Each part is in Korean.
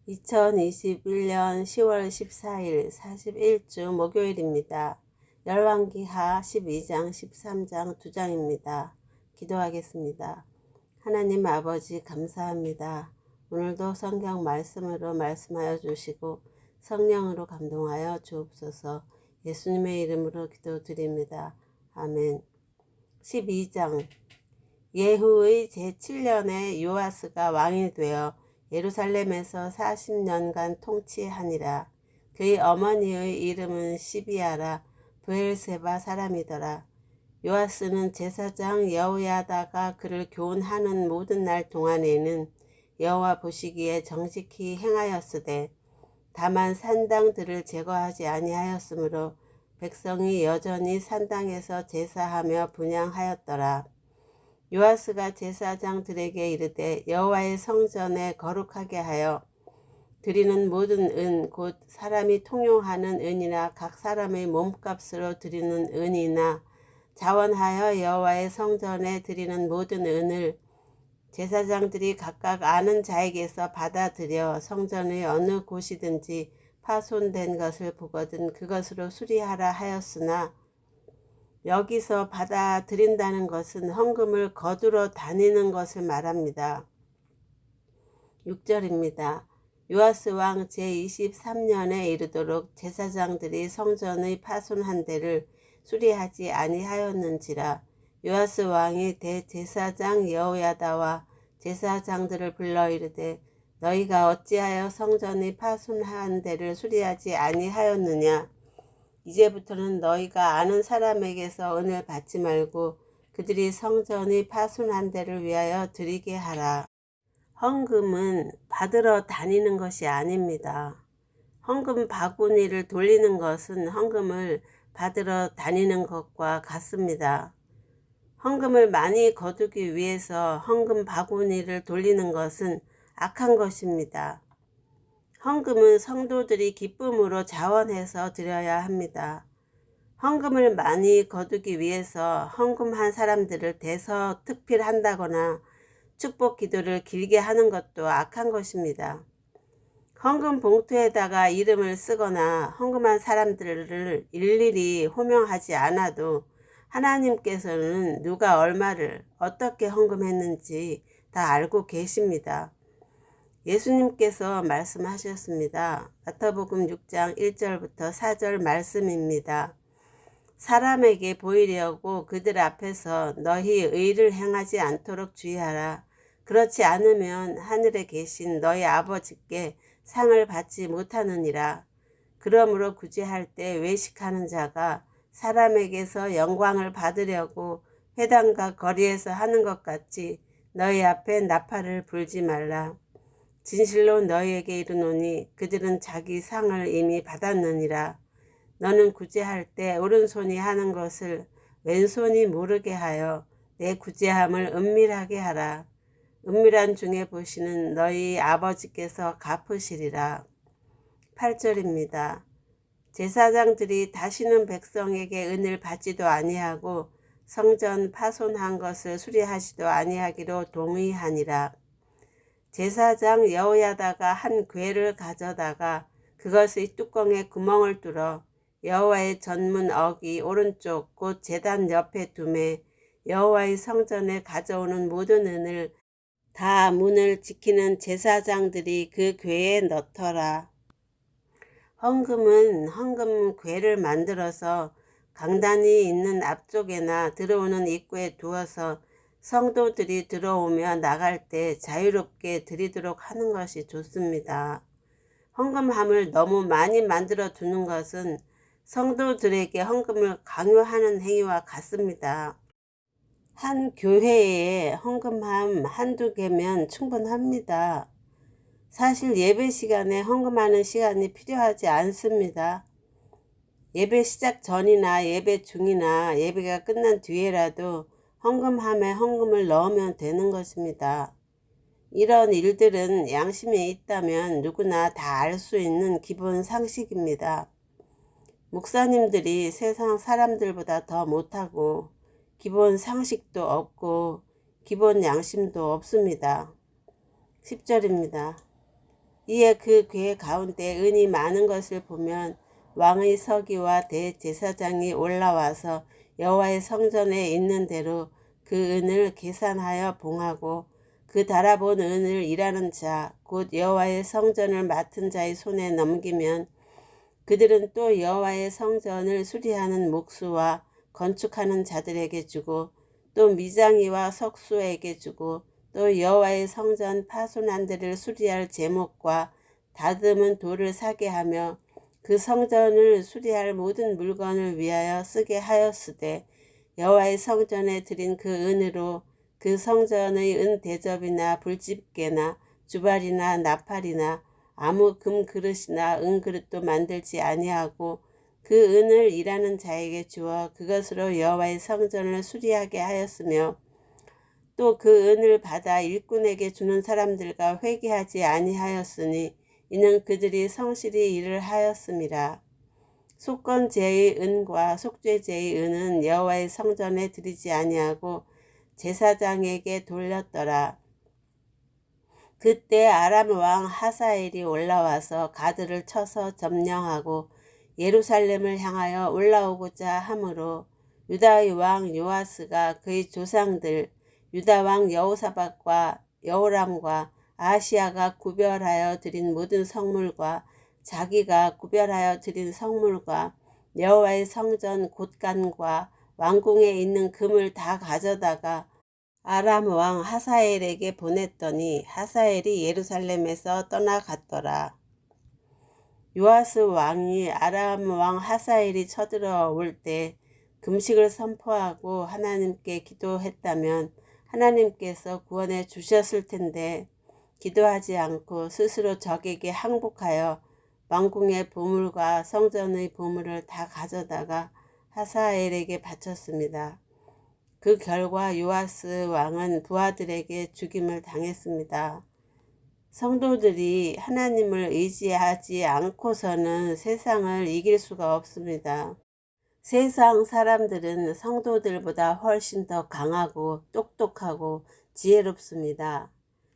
2021년 10월 14일 41주 목요일입니다. 열왕기하 12장 13장 2장입니다. 기도하겠습니다. 하나님 아버지 감사합니다. 오늘도 성경 말씀으로 말씀하여 주시고 성령으로 감동하여 주옵소서. 예수님의 이름으로 기도드립니다. 아멘. 12장 예후의 제7년에 요아스가 왕이 되어 예루살렘에서 40년간 통치하니라. 그의 어머니의 이름은 시비아라 브엘세바 사람이더라. 요아스는 제사장 여호야다가 그를 교훈하는 모든 날 동안에는 여호와 보시기에 정직히 행하였으되 다만 산당들을 제거하지 아니하였으므로 백성이 여전히 산당에서 제사하며 분향하였더라. 요아스가 제사장들에게 이르되 여호와의 성전에 거룩하게 하여 드리는 모든 은 곧 사람이 통용하는 은이나 각 사람의 몸값으로 드리는 은이나 자원하여 여호와의 성전에 드리는 모든 은을 제사장들이 각각 아는 자에게서 받아들여 성전의 어느 곳이든지 파손된 것을 보거든 그것으로 수리하라 하였으나 여기서 받아들인다는 것은 헌금을 거두러 다니는 것을 말합니다. 6절입니다. 요아스 왕 제23년에 이르도록 제사장들이 성전의 파손한 데를 수리하지 아니하였는지라. 요아스 왕이 대제사장 여호야다와 제사장들을 불러 이르되 너희가 어찌하여 성전의 파손한 데를 수리하지 아니하였느냐. 이제부터는 너희가 아는 사람에게서 은을 받지 말고 그들이 성전의 파손한 데를 위하여 드리게 하라. 헌금은 받으러 다니는 것이 아닙니다. 헌금 바구니를 돌리는 것은 헌금을 받으러 다니는 것과 같습니다. 헌금을 많이 거두기 위해서 헌금 바구니를 돌리는 것은 악한 것입니다. 헌금은 성도들이 기쁨으로 자원해서 드려야 합니다. 헌금을 많이 거두기 위해서 헌금한 사람들을 대서특필한다거나 축복 기도를 길게 하는 것도 악한 것입니다. 헌금 봉투에다가 이름을 쓰거나 헌금한 사람들을 일일이 호명하지 않아도 하나님께서는 누가 얼마를 어떻게 헌금했는지 다 알고 계십니다. 예수님께서 말씀하셨습니다. 마태복음 6장 1절부터 4절 말씀입니다. 사람에게 보이려고 그들 앞에서 너희 의를 행하지 않도록 주의하라. 그렇지 않으면 하늘에 계신 너희 아버지께 상을 받지 못하느니라. 그러므로 구제할 때 외식하는 자가 사람에게서 영광을 받으려고 회당과 거리에서 하는 것 같이 너희 앞에 나팔을 불지 말라. 진실로 너희에게 이르노니 그들은 자기 상을 이미 받았느니라. 너는 구제할 때 오른손이 하는 것을 왼손이 모르게 하여 내 구제함을 은밀하게 하라. 은밀한 중에 보시는 너희 아버지께서 갚으시리라. 8절입니다. 제사장들이 다시는 백성에게 은을 받지도 아니하고 성전 파손한 것을 수리하지도 아니하기로 동의하니라. 제사장 여호야다가 한 궤를 가져다가 그것의 뚜껑에 구멍을 뚫어 여호와의 전문 어기 오른쪽 곧 제단 옆에 두매 여호와의 성전에 가져오는 모든 은을 다 문을 지키는 제사장들이 그 궤에 넣더라. 헌금은 헌금 궤를 만들어서 강단이 있는 앞쪽에나 들어오는 입구에 두어서 성도들이 들어오며 나갈 때 자유롭게 드리도록 하는 것이 좋습니다. 헌금함을 너무 많이 만들어 두는 것은 성도들에게 헌금을 강요하는 행위와 같습니다. 한 교회에 헌금함 한두 개면 충분합니다. 사실 예배 시간에 헌금하는 시간이 필요하지 않습니다. 예배 시작 전이나 예배 중이나 예배가 끝난 뒤에라도 헌금함에 헌금을 넣으면 되는 것입니다. 이런 일들은 양심이 있다면 누구나 다 알 수 있는 기본 상식입니다. 목사님들이 세상 사람들보다 더 못하고 기본 상식도 없고 기본 양심도 없습니다. 10절입니다. 이에 그 궤 가운데 은이 많은 것을 보면 왕의 서기와 대제사장이 올라와서 여호와의 성전에 있는 대로 그 은을 계산하여 봉하고 그 달아본 은을 일하는 자 곧 여호와의 성전을 맡은 자의 손에 넘기면 그들은 또 여호와의 성전을 수리하는 목수와 건축하는 자들에게 주고 또 미장이와 석수에게 주고 또 여호와의 성전 파손한 데를 수리할 제목과 다듬은 돌을 사게 하며 그 성전을 수리할 모든 물건을 위하여 쓰게 하였으되 여호와의 성전에 드린 그 은으로 그 성전의 은 대접이나 불집게나 주발이나 나팔이나 아무 금 그릇이나 은 그릇도 만들지 아니하고 그 은을 일하는 자에게 주어 그것으로 여호와의 성전을 수리하게 하였으며 또 그 은을 받아 일꾼에게 주는 사람들과 회개하지 아니하였으니 이는 그들이 성실히 일을 하였음이라. 속건제의 은과 속죄제의 은은 여호와의 성전에 드리지 아니하고 제사장에게 돌렸더라. 그때 아람 왕 하사엘이 올라와서 가드를 쳐서 점령하고 예루살렘을 향하여 올라오고자 하므로 유다의 왕 요아스가 그의 조상들 유다 왕 여호사밧과 여호람과 아하시야가 구별하여 드린 모든 성물과 자기가 구별하여 드린 성물과 여호와의 성전 곳간과 왕궁에 있는 금을 다 가져다가 아람 왕 하사엘에게 보냈더니 하사엘이 예루살렘에서 떠나갔더라. 요아스 왕이 아람 왕 하사엘이 쳐들어올 때 금식을 선포하고 하나님께 기도했다면 하나님께서 구원해 주셨을 텐데 기도하지 않고 스스로 적에게 항복하여 왕궁의 보물과 성전의 보물을 다 가져다가 하사엘에게 바쳤습니다. 그 결과 요아스 왕은 부하들에게 죽임을 당했습니다. 성도들이 하나님을 의지하지 않고서는 세상을 이길 수가 없습니다. 세상 사람들은 성도들보다 훨씬 더 강하고 똑똑하고 지혜롭습니다.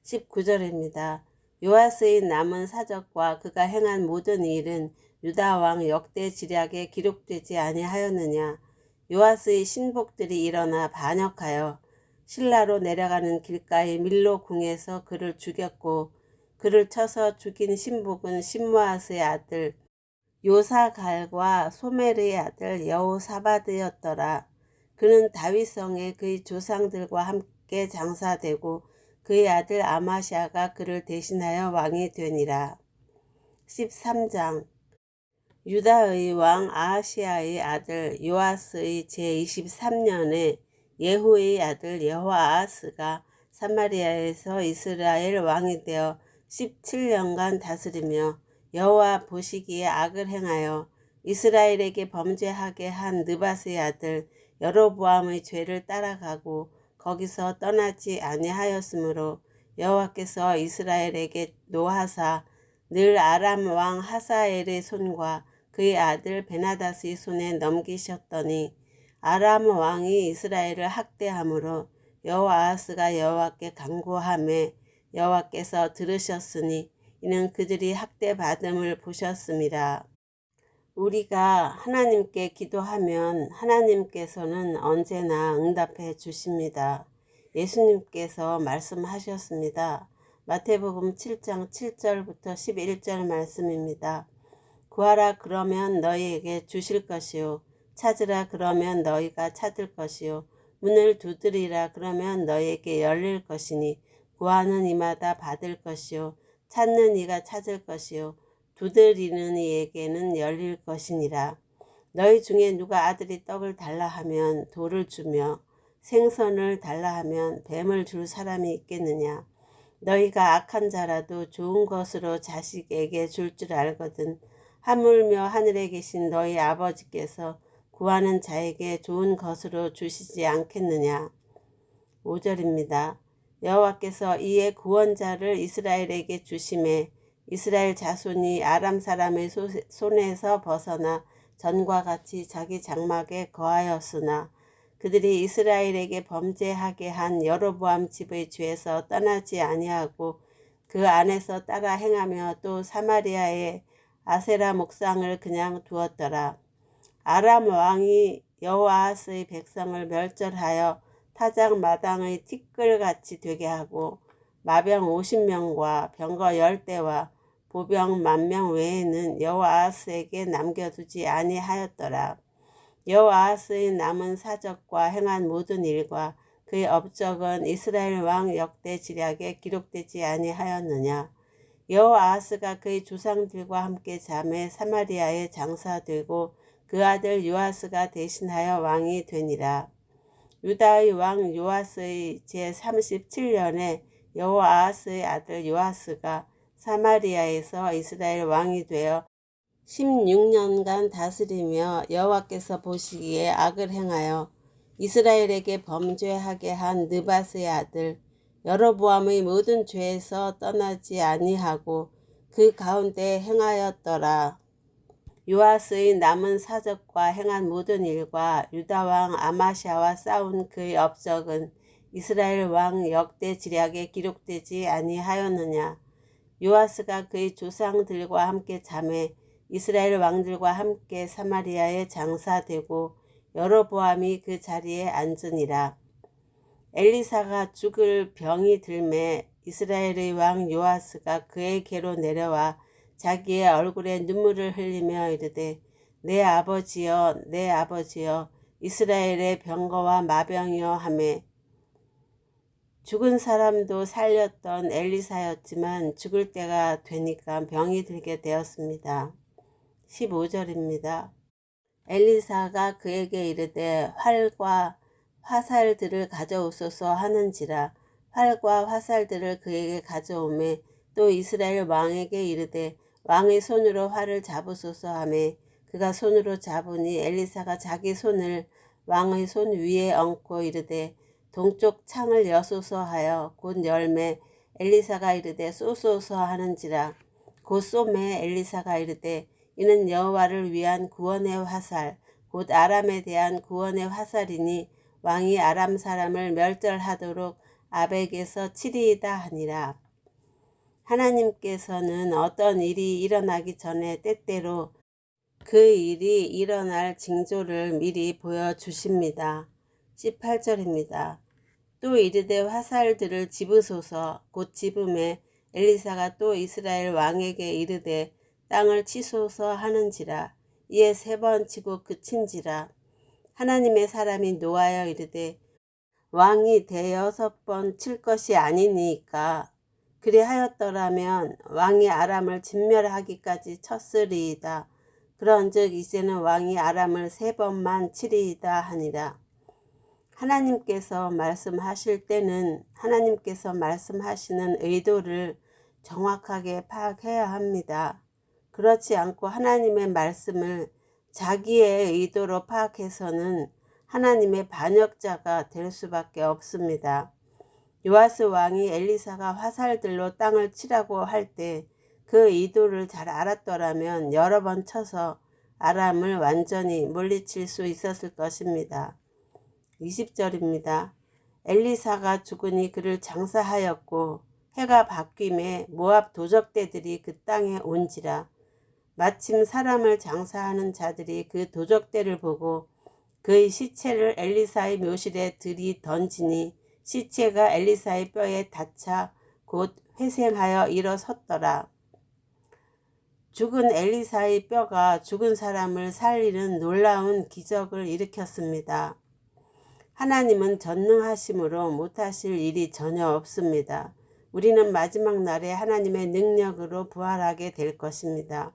19절입니다. 요아스의 남은 사적과 그가 행한 모든 일은 유다 왕 역대 지략에 기록되지 아니하였느냐. 요아스의 신복들이 일어나 반역하여 실라로 내려가는 길가의 밀로 궁에서 그를 죽였고 그를 쳐서 죽인 신복은 신므아스의 아들 요사갈과 소멜의 아들 여호사밧이었더라. 그는 다윗성에 그의 조상들과 함께 장사되고 그의 아들 아마샤가 그를 대신하여 왕이 되니라. 13장 유다의 왕 아하시야의 아들 요아스의 제23년에 예후의 아들 여호아스가 사마리아에서 이스라엘 왕이 되어 17년간 다스리며 여호와 보시기에 악을 행하여 이스라엘에게 범죄하게 한 느밧의 아들 여로보암의 죄를 따라가고 거기서 떠나지 아니하였으므로 여호와께서 이스라엘에게 노하사 늘 아람 왕 하사엘의 손과 그의 아들 베나닷의 손에 넘기셨더니 아람 왕이 이스라엘을 학대하므로 여호아스가 여호와께 간구하매 여호와께서 들으셨으니 이는 그들이 학대받음을 보셨음이라. 우리가 하나님께 기도하면 하나님께서는 언제나 응답해 주십니다. 예수님께서 말씀하셨습니다. 마태복음 7장 7절부터 11절 말씀입니다. 구하라 그러면 너희에게 주실 것이요 찾으라 그러면 너희가 찾을 것이요 문을 두드리라 그러면 너희에게 열릴 것이니 구하는 이마다 받을 것이요 찾는 이가 찾을 것이요 두드리는 이에게는 열릴 것이니라. 너희 중에 누가 아들이 떡을 달라 하면 돌을 주며 생선을 달라 하면 뱀을 줄 사람이 있겠느냐. 너희가 악한 자라도 좋은 것으로 자식에게 줄 줄 알거든 하물며 하늘에 계신 너희 아버지께서 구하는 자에게 좋은 것으로 주시지 않겠느냐. 5절입니다. 여호와께서 이에 구원자를 이스라엘에게 주심에 이스라엘 자손이 아람 사람의 손에서 벗어나 전과 같이 자기 장막에 거하였으나 그들이 이스라엘에게 범죄하게 한 여로보암 집의 죄에서 떠나지 아니하고 그 안에서 따라 행하며 또 사마리아에 아세라 목상을 그냥 두었더라. 아람 왕이 여호아스의 백성을 멸절하여 타작 마당의 티끌같이 되게 하고 마병 50명과 병거 10대와 보병 10,000명 외에는 여호아스에게 남겨두지 아니하였더라. 여호아스의 남은 사적과 행한 모든 일과 그의 업적은 이스라엘 왕 역대 지략에 기록되지 아니하였느냐. 여호아스가 그의 조상들과 함께 잠에 사마리아에 장사되고 그 아들 요아스가 대신하여 왕이 되니라. 유다의 왕 요아스의 제37년에 여호아스의 아들 요아스가 사마리아에서 이스라엘 왕이 되어 16년간 다스리며 여호와께서 보시기에 악을 행하여 이스라엘에게 범죄하게 한 느밧의 아들 여로보암의 모든 죄에서 떠나지 아니하고 그 가운데 행하였더라. 요아스의 남은 사적과 행한 모든 일과 유다 왕 아마샤와 싸운 그의 업적은 이스라엘 왕 역대 지략에 기록되지 아니하였느냐. 요아스가 그의 조상들과 함께 잠에 이스라엘 왕들과 함께 사마리아에 장사되고 여로보암이 그 자리에 앉으니라. 엘리사가 죽을 병이 들매 이스라엘의 왕 요아스가 그에게로 내려와 자기의 얼굴에 눈물을 흘리며 이르되 내 아버지여 내 아버지여 이스라엘의 병거와 마병이여 하매 죽은 사람도 살렸던 엘리사였지만 죽을 때가 되니까 병이 들게 되었습니다. 15절입니다. 엘리사가 그에게 이르되 활과 화살들을 가져오소서 하는지라. 활과 화살들을 그에게 가져오매 또 이스라엘 왕에게 이르되 왕의 손으로 활을 잡으소서 하매 그가 손으로 잡으니 엘리사가 자기 손을 왕의 손 위에 얹고 이르되 동쪽 창을 여소서 하여 곧 열매 엘리사가 이르되 쏘소서 하는지라. 곧 쏘매 엘리사가 이르되 이는 여호와를 위한 구원의 화살 곧 아람에 대한 구원의 화살이니 왕이 아람 사람을 멸절하도록 아벡에서 치리이다 하니라. 하나님께서는 어떤 일이 일어나기 전에 때때로 그 일이 일어날 징조를 미리 보여주십니다. 18절입니다. 또 이르되 화살들을 집으소서. 곧 집음에 엘리사가 또 이스라엘 왕에게 이르되 땅을 치소서 하는지라. 이에 3번 치고 그친지라. 하나님의 사람이 노하여 이르되 왕이 6번 칠 것이 아니니까 그리하였더라면 왕이 아람을 진멸하기까지 쳤으리이다. 그런즉 이제는 왕이 아람을 3번만 치리이다 하니라. 하나님께서 말씀하실 때는 하나님께서 말씀하시는 의도를 정확하게 파악해야 합니다. 그렇지 않고 하나님의 말씀을 자기의 의도로 파악해서는 하나님의 반역자가 될 수밖에 없습니다. 요아스 왕이 엘리사가 화살들로 땅을 치라고 할 때 그 의도를 잘 알았더라면 여러 번 쳐서 아람을 완전히 물리칠 수 있었을 것입니다. 20절입니다. 엘리사가 죽으니 그를 장사하였고 해가 바뀜에 모압 도적대들이 그 땅에 온지라. 마침 사람을 장사하는 자들이 그 도적대를 보고 그의 시체를 엘리사의 묘실에 들이 던지니 시체가 엘리사의 뼈에 닿자 곧 회생하여 일어섰더라. 죽은 엘리사의 뼈가 죽은 사람을 살리는 놀라운 기적을 일으켰습니다. 하나님은 전능하심으로 못하실 일이 전혀 없습니다. 우리는 마지막 날에 하나님의 능력으로 부활하게 될 것입니다.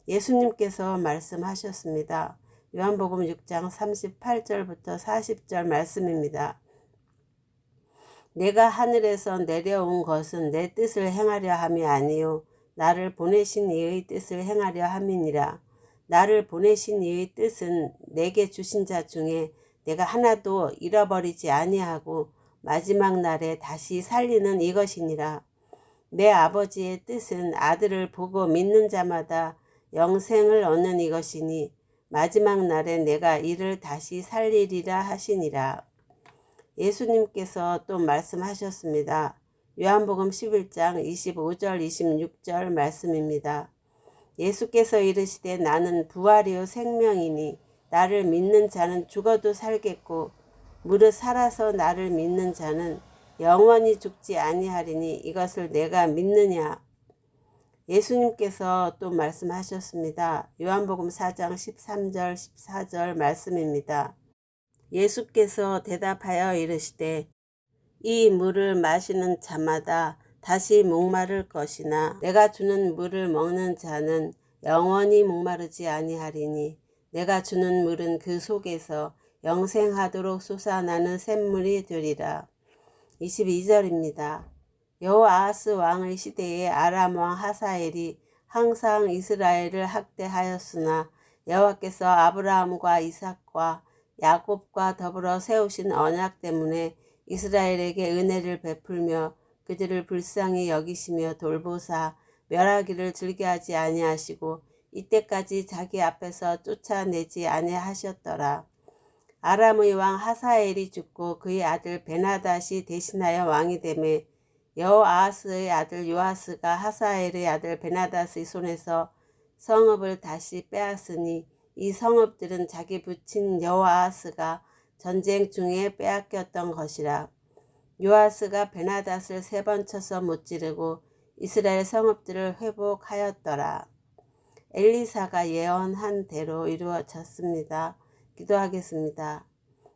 예수님께서 말씀하셨습니다. 요한복음 6장 38절부터 40절 말씀입니다. 내가 하늘에서 내려온 것은 내 뜻을 행하려 함이 아니요 나를 보내신 이의 뜻을 행하려 함이니라. 나를 보내신 이의 뜻은 내게 주신 자 중에 내가 하나도 잃어버리지 아니하고 마지막 날에 다시 살리는 이것이니라. 내 아버지의 뜻은 아들을 보고 믿는 자마다 영생을 얻는 이것이니 마지막 날에 내가 이를 다시 살리리라 하시니라. 예수님께서 또 말씀하셨습니다. 요한복음 11장 25절 26절 말씀입니다. 예수께서 이르시되 나는 부활이요 생명이니 나를 믿는 자는 죽어도 살겠고 무릇 살아서 나를 믿는 자는 영원히 죽지 아니하리니 이것을 내가 믿느냐. 예수님께서 또 말씀하셨습니다. 요한복음 4장 13절 14절 말씀입니다. 예수께서 대답하여 이르시되 이 물을 마시는 자마다 다시 목마를 것이나 내가 주는 물을 먹는 자는 영원히 목마르지 아니하리니 내가 주는 물은 그 속에서 영생하도록 솟아나는 샘물이 되리라. 22절입니다. 여호아하스 왕의 시대에 아람 왕 하사엘이 항상 이스라엘을 학대하였으나 여호와께서 아브라함과 이삭과 야곱과 더불어 세우신 언약 때문에 이스라엘에게 은혜를 베풀며 그들을 불쌍히 여기시며 돌보사 멸하기를 즐겨하지 아니하시고 이때까지 자기 앞에서 쫓아내지 아니하셨더라. 아람의 왕 하사엘이 죽고 그의 아들 베나닷이 대신하여 왕이 되매 여호아하스의 아들 요아스가 하사엘의 아들 베나닷의 손에서 성읍을 다시 빼앗으니 이 성읍들은 자기 부친 여호아하스가 전쟁 중에 빼앗겼던 것이라. 요아스가 베나닷을 3번 쳐서 무찌르고 이스라엘 성읍들을 회복하였더라. 엘리사가 예언한 대로 이루어졌습니다. 기도하겠습니다.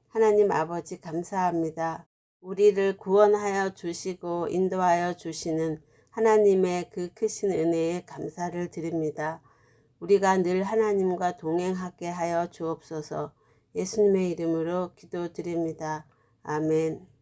하나님 아버지 감사합니다. 우리를 구원하여 주시고 인도하여 주시는 하나님의 그 크신 은혜에 감사를 드립니다. 우리가 늘 하나님과 동행하게 하여 주옵소서. 예수님의 이름으로 기도드립니다. 아멘.